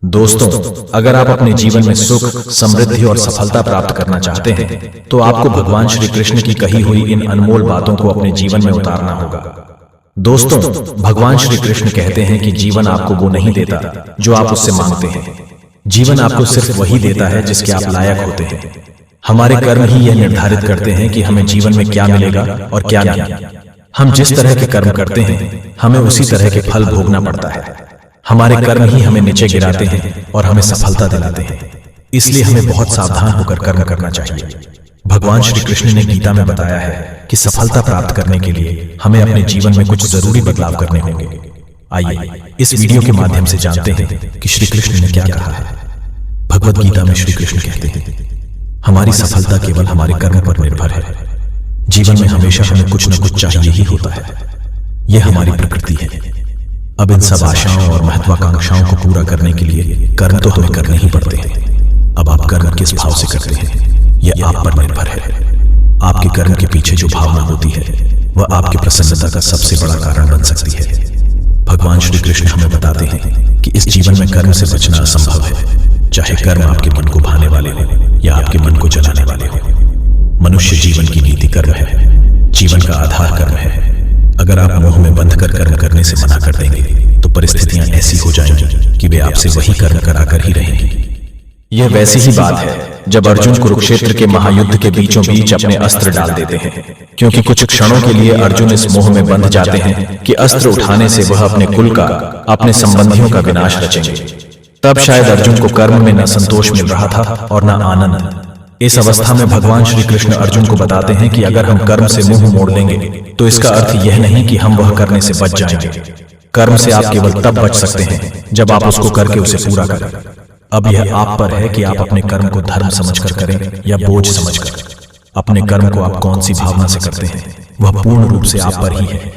दोस्तों, अगर आप अपने जीवन में सुख, समृद्धि और सफलता प्राप्त करना चाहते हैं, तो आपको भगवान श्री कृष्ण की कही हुई इन अनमोल बातों को अपने जीवन में उतारना होगा। दोस्तों, भगवान श्री कृष्ण कहते हैं कि जीवन आपको वो नहीं देता जो आप उससे मांगते हैं। जीवन आपको सिर्फ वही देता है जिसके आप लायक होते हैं। हमारे कर्म ही यह निर्धारित करते हैं कि हमें जीवन में क्या मिलेगा और क्या नहीं। हम जिस तरह के कर्म करते हैं, हमें उसी तरह के फल भोगना पड़ता है। हमारे कर्म ही हमें नीचे गिराते हैं और हमें सफलता दिलाते हैं। इसलिए हमें बहुत सावधान होकर कर्म करना चाहिए। भगवान श्री कृष्ण ने गीता में बताया है कि सफलता प्राप्त करने के लिए हमें अपने जीवन में कुछ जरूरी बदलाव करने होंगे। आइए इस वीडियो के माध्यम से जानते हैं कि श्री कृष्ण ने क्या कहा है। भगवद गीता में श्री कृष्ण कहते हैं, हमारी सफलता केवल हमारे कर्म पर निर्भर है। जीवन में हमेशा हमें कुछ न कुछ चाहिए ही होता है। यह हमारी प्रकृति है। अब इन सब आशाओं और महत्वाकांक्षाओं को पूरा करने के लिए कर्म तो हमें करने ही पड़ते हैं। अब आप कर्म किस भाव से करते हैं, यह आप पर निर्भर है। आपके कर्म के पीछे जो भावना होती है, वह आपकी प्रसन्नता का सबसे बड़ा कारण बन सकती है। भगवान श्री कृष्ण हमें बताते हैं कि इस जीवन में कर्म से बचना असंभव है, चाहे कर्म आपके मन को भाने वाले हो या आपके मन को जलाने वाले हो। मनुष्य जीवन की नीति कर्म है, जीवन का आधार कर्म है। अगर आप मोह में बंध कर कर्म करने से मना कर देंगे, तो परिस्थितियां ऐसी हो जाएंगी कि वे आपसे वही कर्म कराकर ही रहेंगी। यह वैसी ही बात है जब अर्जुन कुरुक्षेत्र के महायुद्ध के बीचों बीच अपने अस्त्र डाल देते हैं, क्योंकि कुछ क्षणों के लिए अर्जुन इस मोह में बंध जाते हैं कि अस्त्र उठाने से वह अपने कुल का, अपने संबंधियों का विनाश रचेंगे। तब शायद अर्जुन को कर्म में न संतोष मिल रहा था और न आनंद। इस अवस्था में भगवान श्री कृष्ण अर्जुन को बताते हैं कि अगर हम कर्म से मुंह मोड़ लेंगे, तो इसका अर्थ यह नहीं कि हम वह करने से बच जाएंगे। कर्म से आप केवल तब बच सकते हैं जब आप उसको करके उसे पूरा करें। अब यह आप पर है कि आप अपने कर्म को धर्म समझकर करें या बोझ समझकर। अपने कर्म को आप कौन सी भावना से करते हैं, वह पूर्ण रूप से आप पर ही है,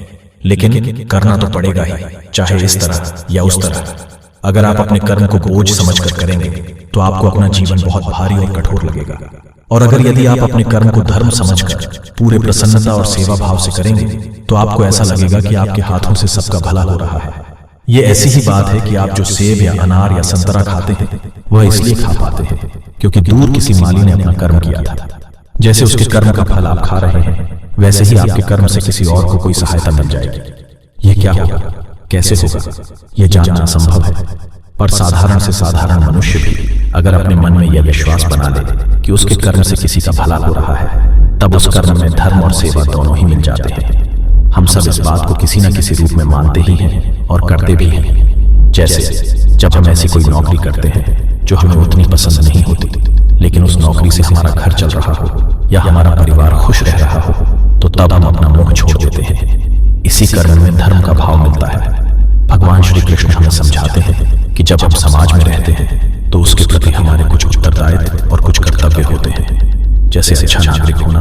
लेकिन करना तो पड़ेगा ही, चाहे इस तरह या उस तरह। अगर आप अपने कर्म को बोझ समझकर करेंगे, तो आपको अपना जीवन बहुत भारी और कठोर लगेगा। और अगर यदि आप अपने कर्म को धर्म समझकर पूरे प्रसन्नता और सेवा भाव से करेंगे, तो आपको ऐसा लगेगा कि आपके हाथों से सबका भला हो रहा है। ये ऐसी ही बात है कि आप जो सेब या अनार या संतरा खाते हैं, वह इसलिए खा पाते हैं क्योंकि दूर किसी माली ने अपना कर्म किया था। जैसे उसके कर्म का फल आप खा रहे हैं, वैसे ही आपके कर्म से किसी और को कोई सहायता मिल जाएगी। यह क्या होगा, कैसे होगा, यह जानना असंभव है। पर साधारण से साधारण मनुष्य भी अगर अपने मन में यह विश्वास बना ले कि उसके कर्म से किसी का भला हो रहा है, तब उस कर्म में धर्म और सेवा दोनों ही मिल जाते हैं। हम सब इस बात को किसी न किसी रूप में मानते ही हैं और करते भी हैं। जैसे जब हम ऐसी कोई नौकरी करते हैं जो हमें उतनी पसंद नहीं होती, लेकिन उस नौकरी से हमारा घर चल रहा हो या हमारा परिवार खुश रह रहा हो, तो तब हम अपना मोह छोड़ देते हैं। इसी कर्म में धर्म का भाव मिलता है। भगवान श्री कृष्ण हमें समझाते हैं कि जब हम समाज में रहते हैं, तो उसके प्रति हमारे कुछ उत्तरदायित्व और कुछ कर्तव्य होते हैं। जैसे अच्छा नागरिक होना,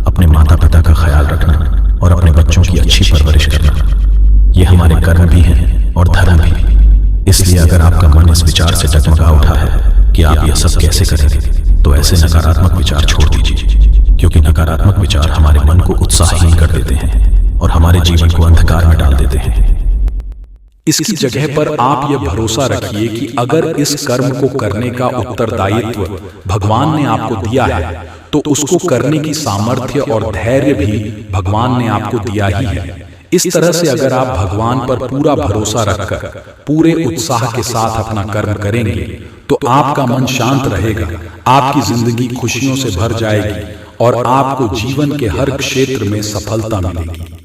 अपने माता पिता का ख्याल रखना और अपने बच्चों की अच्छी परवरिश करना। ये हमारे कर्म भी हैं और धर्म भी। इसलिए अगर आपका मन इस विचार से डगमगा उठा है कि आप यह सब कैसे करेंगे, तो ऐसे नकारात्मक विचार छोड़ दीजिए, क्योंकि नकारात्मक विचार हमारे मन को उत्साहहीन कर देते हैं और हमारे जीवन को अंधकार में डाल देते हैं। इसकी जगह पर आप यह भरोसा रखिए कि अगर इस कर्म को करने का उत्तरदायित्व भगवान ने आपको दिया है, तो उसको करने की सामर्थ्य और धैर्य भी भगवान ने आपको दिया ही है। इस तरह से अगर आप भगवान पर पूरा भरोसा रखकर पूरे उत्साह के साथ अपना कर्म करेंगे, तो आपका मन शांत रहेगा, आपकी जिंदगी खुशियों से भर जाएगी और आपको जीवन के हर क्षेत्र में सफलता मिलेगी।